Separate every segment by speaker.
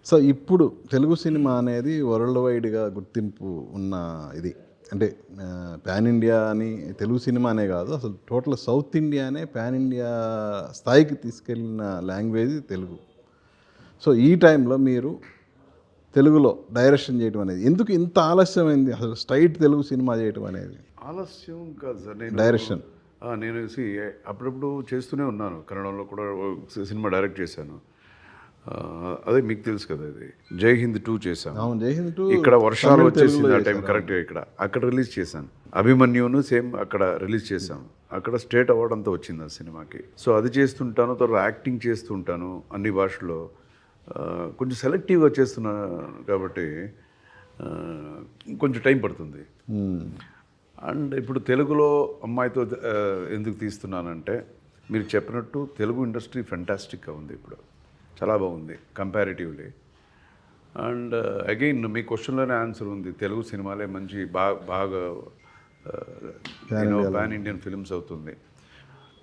Speaker 1: So ఇప్పుడు Telugu cinema అనేది world వైడ్గా గుర్తింపు ఉన్న ఇది అంటే పాన్ ఇండియా అని తెలుగు సినిమా అనే కాదు అసలు టోటల్ సౌత్ ఇండియానే పాన్ ఇండియా స్థాయికి తీసుకెళ్ళిన లాంగ్వేజ్ తెలుగు. సో ఈ టైంలో మీరు తెలుగులో డైరెక్షన్ చేయడం అనేది ఎందుకు ఇంత ఆలస్యమైంది? అసలు స్ట్రైట్ తెలుగు సినిమా చేయడం అనేది
Speaker 2: ఆలస్యం కాదు సార్.
Speaker 1: డైరెక్షన్
Speaker 2: నేను అప్పుడప్పుడు చేస్తూనే ఉన్నాను. కన్నడంలో కూడా సినిమా డైరెక్ట్ చేశాను. అదే మీకు తెలుసు కదా, ఇది జై హింద్ 2 చేశాను.
Speaker 1: అవును, జై హింద్ 2
Speaker 2: ఇక్కడ వర్షాలు వచ్చేసింది ఆ టైం కరెక్ట్గా. అక్కడ రిలీజ్ చేశాను. అభిమన్యును సేమ్ అక్కడ రిలీజ్ చేశాను. అక్కడ స్టేట్ అవార్డు అంతా వచ్చింది ఆ సినిమాకి. సో అది చేస్తుంటాను, తర్వాత యాక్టింగ్ చేస్తుంటాను అన్ని భాషల్లో. కొంచెం సెలెక్టివ్గా చేస్తున్నాను కాబట్టి కొంచెం టైం పడుతుంది. అండ్ ఇప్పుడు తెలుగులో అమ్మాయితో ఎందుకు తీస్తున్నానంటే, మీరు చెప్పినట్టు తెలుగు ఇండస్ట్రీ ఫెంటాస్టిక్గా ఉంది, ఇప్పుడు చాలా బాగుంది కంపారిటివ్లీ. అండ్ అగైన్ మీ క్వశ్చన్లోనే ఆన్సర్ ఉంది. తెలుగు సినిమాలే మంచి బాగా పాన్ ఇండియన్ ఫిల్మ్స్ అవుతుంది.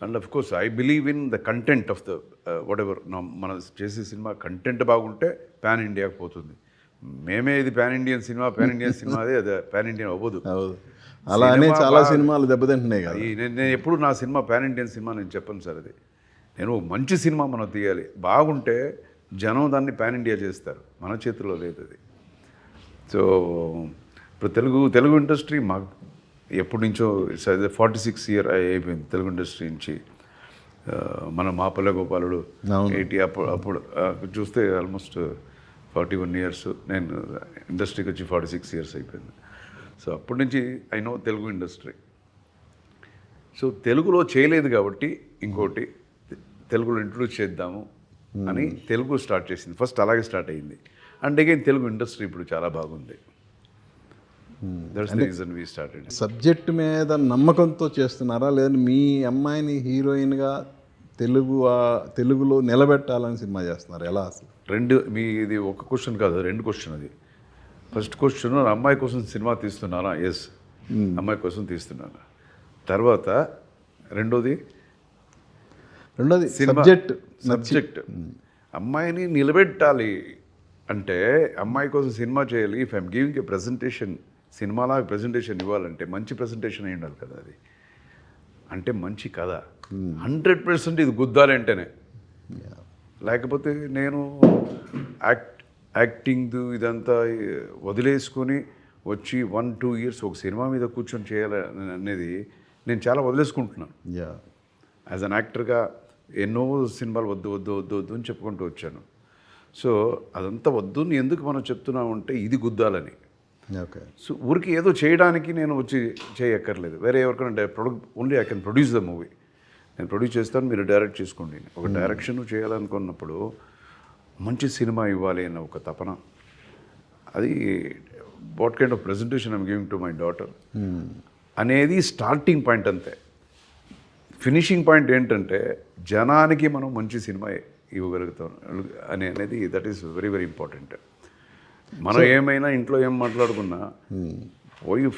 Speaker 2: And of course I believe in the content of the whatever. మనం చేసే సినిమా కంటెంట్ బాగుంటే పాన్ ఇండియాకి పోతుంది. మేమే ఇది పాన్ ఇండియన్ సినిమా అదే పాన్ ఇండియన్ అవ్వదు.
Speaker 1: అలానే చాలా సినిమాలు దెబ్బతింటున్నాయి కదా.
Speaker 2: నేను ఎప్పుడు నా సినిమా పాన్ ఇండియన్ సినిమా నేను చెప్పను సార్. అది నేను మంచి సినిమా మనం తీయాలి, బాగుంటే జనం దాన్ని పాన్ ఇండియా చేస్తారు, మన చేతిలో లేదు అది. సో ఇప్పుడు తెలుగు ఇండస్ట్రీ మాకు ఎప్పటి నుంచో 46 ఇయర్ అయిపోయింది తెలుగు ఇండస్ట్రీ నుంచి. మన మాపల్ల గోపాలుడు 80 అప్పుడు చూస్తే ఆల్మోస్ట్ 41 ఇయర్స్. నేను ఇండస్ట్రీకి వచ్చి 46 ఇయర్స్ అయిపోయింది. సో అప్పటి నుంచి I know Telugu industry. So తెలుగులో చేయలేదు కాబట్టి ఇంకోటి తెలుగులో ఇంట్రొడ్యూస్ చేద్దాము అని తెలుగు స్టార్ట్ చేసింది. ఫస్ట్ అలాగే స్టార్ట్ అయ్యింది. అండ్ అగైన్ తెలుగు ఇండస్ట్రీ ఇప్పుడు చాలా బాగుంది. That's the reason we started.
Speaker 1: Subject మీద నమ్మకంతో చేస్తున్నారా, లేదంటే మీ అమ్మాయిని హీరోయిన్గా తెలుగులో నిలబెట్టాలని సినిమా చేస్తున్నారు? ఎలా అసలు?
Speaker 2: ఇది ఒక క్వశ్చన్ కాదు, 2 క్వశ్చన్. అది ఫస్ట్ క్వశ్చన్, అమ్మాయి కోసం సినిమా తీస్తున్నారా? ఎస్, అమ్మాయి కోసం తీస్తున్నాను. తర్వాత రెండోది సబ్జెక్ట్. అమ్మాయిని నిలబెట్టాలి అంటే అమ్మాయి కోసం సినిమా చేయాలి. If I'm giving a presentation, సినిమాలాగా ప్రెజెంటేషన్ ఇవ్వాలంటే మంచి ప్రెజెంటేషన్ అయి ఉండాలి కదా. అది అంటే మంచి కథ 100% ఇది గుద్దాలి అంటేనే. లేకపోతే నేను యాక్టింగ్ ఇదంతా వదిలేసుకొని వచ్చి 1-2 ఇయర్స్ ఒక సినిమా మీద కూర్చొని చేయాలి అనేది నేను చాలా వదిలేసుకుంటున్నాను. యాజ్ అన్ యాక్టర్గా ఎన్నో సినిమాలు వద్దు అని చెప్పుకుంటూ వచ్చాను. సో అదంతా వద్దు ఎందుకు మనం చెప్తున్నామంటే ఇది గుద్దాలని. సో ఊరికి ఏదో చేయడానికి నేను వచ్చి చేయక్కర్లేదు. వేరే ఎవరికైనా only I can produce the movie. నేను ప్రొడ్యూస్ చేస్తాను, మీరు డైరెక్ట్ చేసుకోండి. ఒక డైరెక్షన్ చేయాలనుకున్నప్పుడు మంచి సినిమా ఇవ్వాలి అన్న ఒక తపన. అది what kind of presentation I'm giving to my daughter అనేది స్టార్టింగ్ పాయింట్. అంతే. ఫినిషింగ్ పాయింట్ ఏంటంటే జనానికి మనం మంచి సినిమా ఇవ్వగలుగుతాం అనేది that is very very important. మనం ఏమైనా ఇంట్లో ఏం మాట్లాడుకున్నా పోయి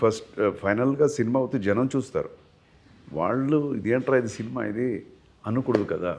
Speaker 2: ఫైనల్గా సినిమా అవుతే జనం చూస్తారు. వాళ్ళు ఇదేంట్రా ఇది సినిమా ఇది అనకూడదు కదా.